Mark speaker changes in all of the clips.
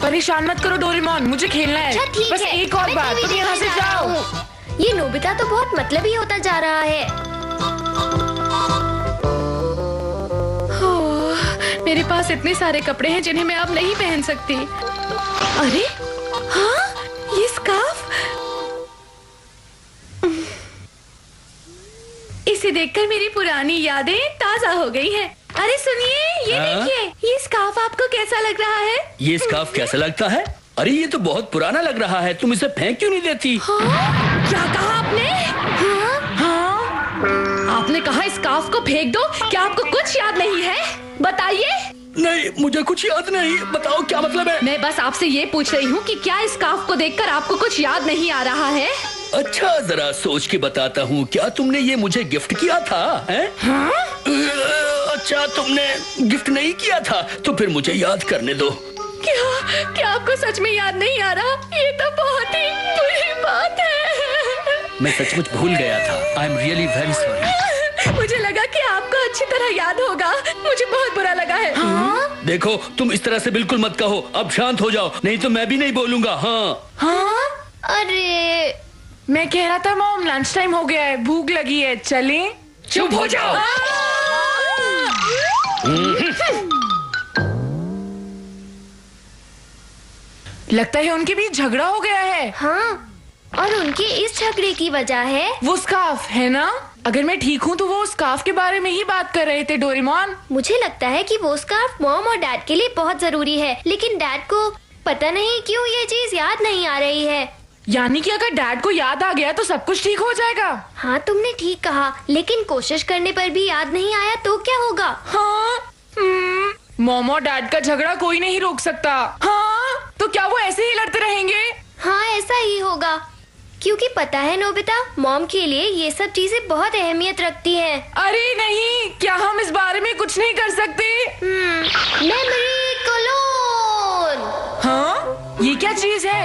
Speaker 1: परेशान मत करो डोरेमोन, मुझे खेलना है।
Speaker 2: अच्छा ठीक
Speaker 1: बस
Speaker 2: है,
Speaker 1: एक और
Speaker 2: मैं
Speaker 1: बार,
Speaker 2: टीवी
Speaker 1: तुम यहाँ से
Speaker 2: देखने जा रहा
Speaker 1: जाओ।
Speaker 2: हूँ। ये नोबिता तो बहुत मतलबी होता जा रहा है।
Speaker 3: मेरे पास इतने सारे कपड़े हैं जिन्हें मैं अब नहीं पहन सकती। अरे हाँ, ये स्कार्फ, इसे देखकर मेरी पुरानी यादें ताजा हो गई हैं। अरे सुनिए, ये देखिए, ये स्कार्फ आपको कैसा लग रहा है?
Speaker 4: ये स्कार्फ कैसा लगता है? अरे ये तो बहुत पुराना लग रहा है, तुम इसे फेंक क्यों नहीं देती?
Speaker 3: हाँ? क्या कहा आपने? हाँ? आपने कहा स्कार्फ को फेंक दो? क्या आपको कुछ याद नहीं है? बताइए।
Speaker 4: नहीं, मुझे कुछ याद नहीं। बताओ क्या मतलब है?
Speaker 3: मैं बस आपसे ये पूछ रही हूँ कि क्या स्कार्फ को देखकर आपको कुछ याद नहीं आ रहा है?
Speaker 4: अच्छा, जरा सोच के बताता हूँ। क्या तुमने ये मुझे गिफ्ट किया था? हैं?
Speaker 3: हाँ?
Speaker 4: अच्छा, तुमने गिफ्ट नहीं किया था, तो फिर मुझे याद करने दो।
Speaker 3: क्या आपको सच में याद नहीं आ रहा? ये तो बहुत ही बुरी बात है।
Speaker 4: मैं सचमुच भूल गया था। आई एम रियली वेरी सॉरी।
Speaker 3: मुझे लगा कि आपको अच्छी तरह याद होगा। मुझे बहुत बुरा लगा है। हाँ?
Speaker 4: देखो, तुम इस तरह से बिल्कुल मत कहो। अब शांत हो जाओ, नहीं तो मैं भी नहीं बोलूंगा। हाँ
Speaker 3: हाँ?
Speaker 2: अरे
Speaker 1: मैं कह रहा था मॉम, लंच टाइम हो गया है, भूख लगी है, चलें?
Speaker 4: चुप हो जाओ।
Speaker 1: लगता है उनके बीच झगड़ा हो गया है।
Speaker 2: हाँ, और उनके इस झगड़े की वजह है
Speaker 1: वो स्कार्फ है ना? अगर मैं ठीक हूँ तो वो स्कार्फ के बारे में ही बात कर रहे थे डोरेमोन।
Speaker 2: मुझे लगता है कि वो स्कार्फ मॉम और डैड के लिए बहुत जरूरी है, लेकिन डैड को पता नहीं क्यों ये चीज याद नहीं आ रही है।
Speaker 1: यानी कि अगर डैड को याद आ गया तो सब कुछ ठीक हो जाएगा।
Speaker 2: हाँ, तुमने ठीक कहा, लेकिन कोशिश करने पर भी याद नहीं आया तो क्या होगा?
Speaker 1: हाँ, मॉम और डैड का झगड़ा कोई नहीं रोक सकता। हाँ, तो क्या वो ऐसे ही लड़ते रहेंगे?
Speaker 2: हाँ, ऐसा ही होगा, क्योंकि पता है नोबिता, मॉम के लिए ये सब चीजें बहुत अहमियत रखती हैं।
Speaker 1: अरे नहीं, क्या हम इस बारे में कुछ नहीं कर सकते?
Speaker 2: Memory clone.
Speaker 1: हाँ, ये क्या चीज है?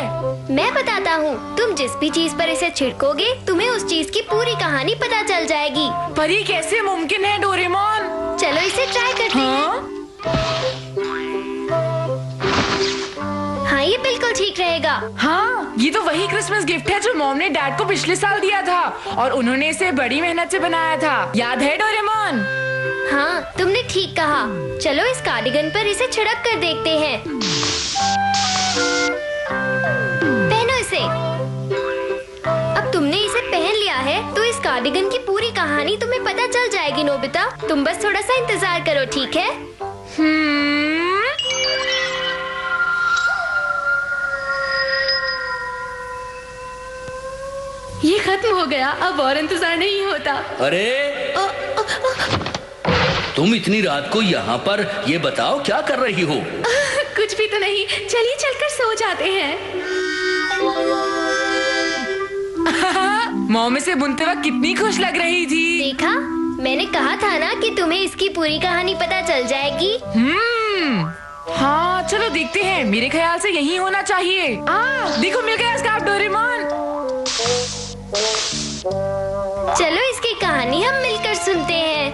Speaker 2: मैं बताता हूँ, तुम जिस भी चीज पर इसे छिड़कोगे, तुम्हें उस चीज की पूरी कहानी पता चल जाएगी।
Speaker 1: पर ये कैसे मुमकिन है डोरेमोन?
Speaker 2: चलो इसे ट्राई करते हैं।
Speaker 1: हाँ?
Speaker 2: हाँ, ये बिल्कुल ठीक रहेगा।
Speaker 1: हाँ, ये तो वही क्रिसमस गिफ्ट है जो मॉम ने डैड को पिछले साल दिया था और उन्होंने इसे बड़ी मेहनत से बनाया था। याद है डोरेमोन?
Speaker 2: हाँ, तुमने ठीक कहा। चलो इस कार्डिगन पर इसे छिड़क कर देखते हैं। पहनो इसे। अब तुमने इसे पहन लिया है तो इस कार्डिगन की पूरी कहानी तुम्हें पता चल जाएगी नोबिता। तुम बस थोड़ा सा इंतजार करो, ठीक है?
Speaker 3: ये खत्म हो गया, अब और इंतजार नहीं होता।
Speaker 4: अरे तुम इतनी रात को यहाँ पर, ये बताओ क्या कर रही हो?
Speaker 3: कुछ भी तो नहीं, चलिए चलकर सो जाते हैं।
Speaker 1: मॉम इसे बुनते वक्त कितनी खुश लग रही थी।
Speaker 2: देखा, मैंने कहा था ना कि तुम्हें इसकी पूरी कहानी पता चल जाएगी।
Speaker 1: हाँ, चलो देखते हैं। मेरे ख्याल से यही होना चाहिए। देखो, मिल गया स्कार्फ डोरेमोन।
Speaker 2: चलो इसकी कहानी हम मिलकर सुनते हैं।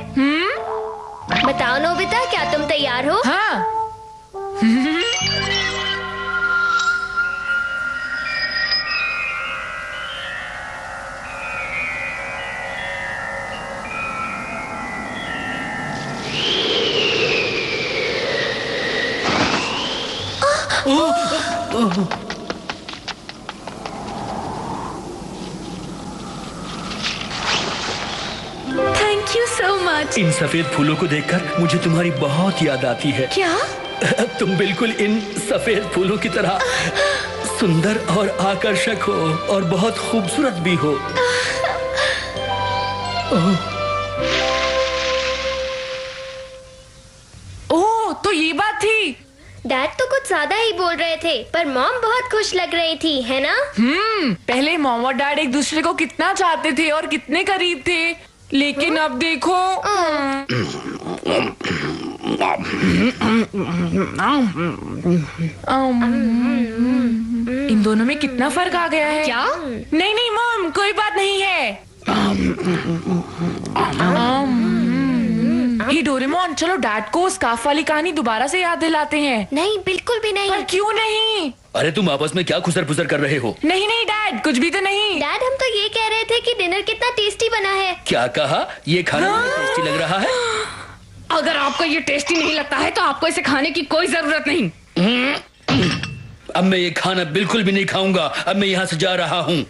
Speaker 2: बताओ नोबिता, क्या तुम तैयार हो?
Speaker 1: हाँ।
Speaker 3: Thank you so much.
Speaker 4: इन सफेद फूलों को देखकर मुझे तुम्हारी बहुत याद आती है।
Speaker 3: क्या?
Speaker 4: तुम बिल्कुल इन सफेद फूलों की तरह सुंदर और आकर्षक हो और बहुत खूबसूरत भी हो।
Speaker 1: ओह, तो ये बात थी।
Speaker 2: डैड तो कुछ ज्यादा ही बोल रहे थे, पर मॉम बहुत खुश लग रही थी, है ना?
Speaker 1: पहले मॉम और डैड एक दूसरे को कितना चाहते थे और कितने करीब थे, लेकिन अब देखो। इन दोनों में कितना फर्क आ गया है।
Speaker 3: क्या?
Speaker 1: नहीं नहीं मॉम, कोई बात नहीं है। ये डोरेमोन, चलो डैड को स्कार्फ वाली कहानी दोबारा से याद दिलाते हैं।
Speaker 2: नहीं, बिल्कुल भी नहीं।
Speaker 1: पर क्यों नहीं?
Speaker 4: अरे तुम आपस में क्या खुसर पुसर कर रहे हो?
Speaker 1: नहीं नहीं डैड, कुछ भी तो नहीं।
Speaker 2: डैड, हम तो ये कह रहे थे कि डिनर कितना टेस्टी बना है।
Speaker 4: क्या कहा? ये खाना मुझे टेस्टी लग रहा है?
Speaker 3: अगर आपको ये टेस्टी नहीं लगता है तो आपको इसे खाने की कोई जरूरत नहीं।
Speaker 4: अब मैं ये खाना बिल्कुल भी नहीं खाऊंगा। अब मैं यहाँ से जा रहा हूँ।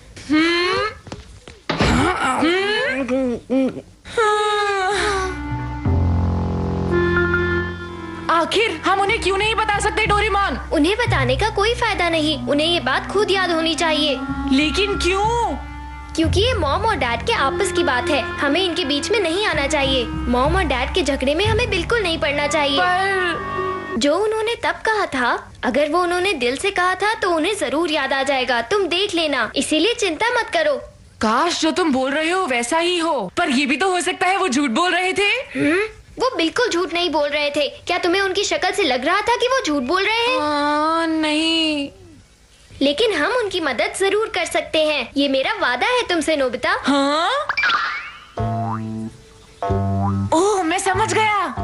Speaker 1: आखिर हम उन्हें क्यों नहीं बता सकते डोरेमोन?
Speaker 2: उन्हें बताने का कोई फायदा नहीं, उन्हें ये बात खुद याद होनी चाहिए।
Speaker 1: लेकिन क्यों?
Speaker 2: क्योंकि ये मॉम और डैड के आपस की बात है, हमें इनके बीच में नहीं आना चाहिए। मॉम और डैड के झगड़े में हमें बिल्कुल नहीं पड़ना चाहिए।
Speaker 1: पर
Speaker 2: जो उन्होंने तब कहा था, अगर वो उन्होंने दिल से कहा था तो उन्हें जरूर याद आ जाएगा, तुम देख लेना। इसीलिए चिंता मत करो।
Speaker 1: काश जो तुम बोल रहे हो वैसा ही हो, पर ये भी तो हो सकता है वो झूठ बोल रहे थे।
Speaker 2: वो बिल्कुल झूठ नहीं बोल रहे थे। क्या तुम्हें उनकी शक्ल से लग रहा था कि वो झूठ बोल रहे हैं?
Speaker 1: नहीं।
Speaker 2: लेकिन हम उनकी मदद जरूर कर सकते हैं, ये मेरा वादा है तुमसे नोबिता।
Speaker 1: हाँ? ओह, मैं समझ गया।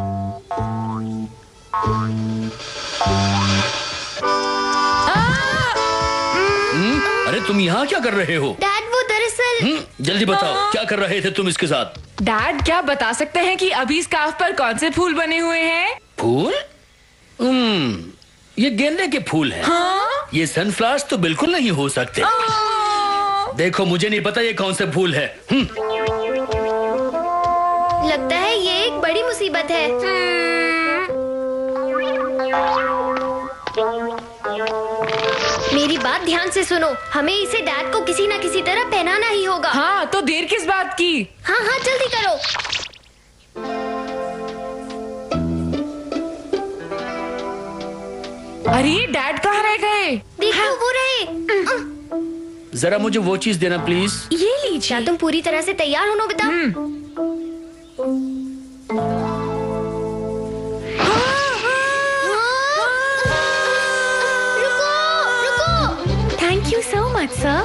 Speaker 4: अरे तुम यहाँ क्या कर रहे हो?
Speaker 2: डैड, वो दरअसल
Speaker 4: जल्दी बताओ, क्या कर रहे थे तुम इसके साथ?
Speaker 1: डैड, क्या बता सकते हैं कि अभी स्कार्फ पर कौन से फूल बने हुए हैं?
Speaker 4: फूल? ये गेंदे के फूल हैं।
Speaker 1: हाँ?
Speaker 4: ये सनफ्लावर्स तो बिल्कुल नहीं हो सकते। देखो, मुझे नहीं पता ये कौन से फूल है।
Speaker 2: लगता है ये एक बड़ी मुसीबत है। मेरी बात ध्यान से सुनो, हमें इसे डैड को किसी न किसी तरह पहनाना ही होगा।
Speaker 1: हाँ, तो देर किस बात की?
Speaker 2: हाँ हाँ, जल्दी करो।
Speaker 1: अरे डैड कहाँ रह गए?
Speaker 2: देखो, वो रहे।
Speaker 4: जरा मुझे वो चीज देना प्लीज।
Speaker 1: ये लीजिए।
Speaker 2: क्या तुम पूरी तरह से तैयार हो नोबिता? रुको।
Speaker 3: Thank you so much sir.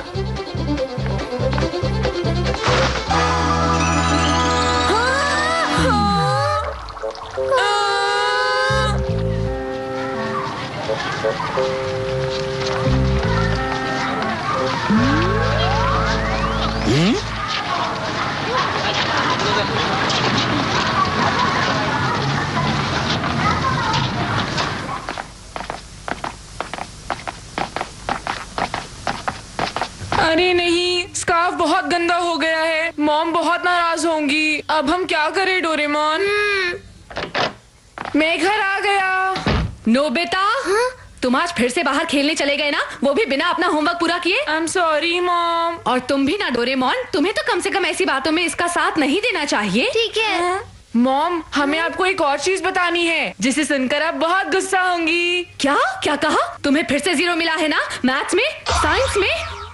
Speaker 1: अरे नहीं, स्कार्फ बहुत गंदा हो गया है। मॉम बहुत नाराज होंगी। अब हम क्या करें डोरेमोन? मैं घर आ गया।
Speaker 3: नोबिता, तुम आज फिर से बाहर खेलने चले गए ना, वो भी बिना अपना होमवर्क पूरा किए।
Speaker 1: I am sorry mom.
Speaker 3: और तुम भी ना डोरेमोन, तुम्हें तो कम से कम ऐसी बातों में इसका साथ नहीं देना चाहिए।
Speaker 2: ठीक है।
Speaker 1: मॉम, हमें आपको एक और चीज बतानी है जिसे सुनकर आप बहुत गुस्सा होंगी।
Speaker 3: क्या क्या कहा? तुम्हें फिर से 0 मिला है ना, मैथ्स में, साइंस में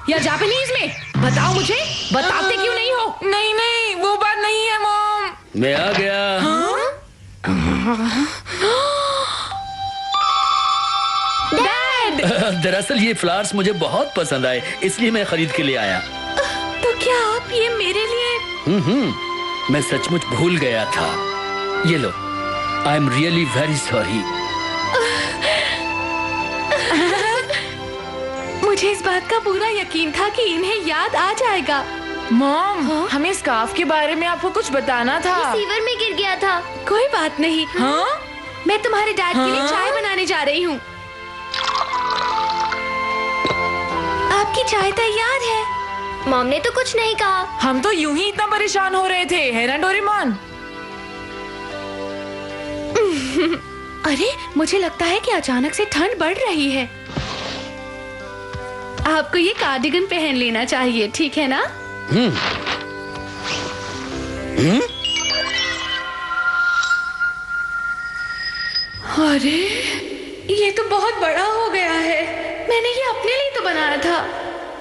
Speaker 3: या जापानीज में? बताओ मुझे, बताते क्यों नहीं हो?
Speaker 1: नहीं नहीं, वो बात नहीं है मॉम।
Speaker 4: मैं आ गया।
Speaker 1: डैड!
Speaker 4: दरअसल ये फ्लावर्स मुझे बहुत पसंद आए, इसलिए मैं खरीद के ले आया।
Speaker 3: तो क्या आप ये मेरे लिए?
Speaker 4: मैं सचमुच भूल गया था। ये लो, I am really very sorry.
Speaker 3: मुझे इस बात का पूरा यकीन था कि इन्हें याद आ जाएगा।
Speaker 1: मॉम, हमें स्कार्फ के बारे में आपको कुछ बताना था।
Speaker 2: रिसीवर में गिर गया था।
Speaker 3: कोई बात नहीं।
Speaker 1: हाँ?
Speaker 3: मैं तुम्हारे डैड के लिए
Speaker 1: हाँ?
Speaker 3: चाय बनाने जा रही हूँ। आपकी चाय तैयार है।
Speaker 2: मॉम ने तो कुछ नहीं कहा।
Speaker 1: हम तो यूं ही इतना परेशान हो रहे थे, है ना डोरेमोन?
Speaker 3: अरे, मुझे लगता है कि अचानक से ठंड बढ़ रही है। आपको ये कार्डिगन पहन लेना चाहिए, ठीक है ना? अरे, ये तो बहुत बड़ा हो गया है। मैंने ये अपने लिए तो बनाया था।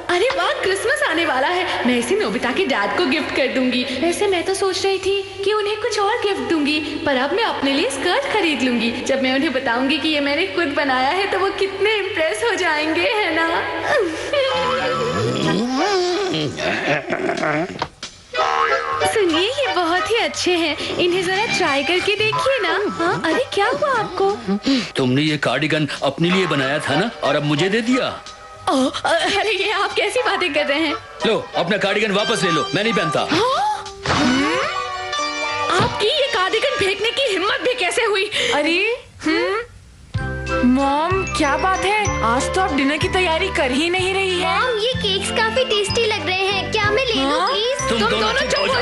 Speaker 3: अरे वाह, क्रिसमस आने वाला है। मैं इसे नोबिता के डैड को गिफ्ट कर दूंगी। वैसे मैं तो सोच रही थी कि उन्हें कुछ और गिफ्ट दूंगी, पर अब मैं अपने लिए स्कर्ट खरीद लूंगी। जब मैं उन्हें बताऊंगी कि ये मैंने खुद बनाया है तो वो कितने इम्प्रेस हो जाएंगे, है ना? सुनिए, ये बहुत बहुत ही अच्छे हैं। इन्हें जरा ट्राई करके देखिए ना। हाँ, अरे क्या हुआ आपको?
Speaker 4: तुमने ये कार्डिगन अपने लिए बनाया था ना, और अब मुझे दे दिया।
Speaker 3: अरे ये आप कैसी बातें कर रहे हैं?
Speaker 4: लो अपना कार्डिगन वापस ले लो, मैं नहीं पहनता।
Speaker 3: आपकी ये कार्डिगन फेंकने की हिम्मत भी कैसे हुई?
Speaker 1: अरे मॉम, क्या बात है? आज तो आप डिनर की तैयारी कर ही नहीं रही है।
Speaker 2: मॉम, ये केक्स काफी टेस्टी लग रहे हैं, क्या मैं ले लूं
Speaker 1: हाँ?
Speaker 2: प्लीज?
Speaker 4: तुम दोनों चुप हो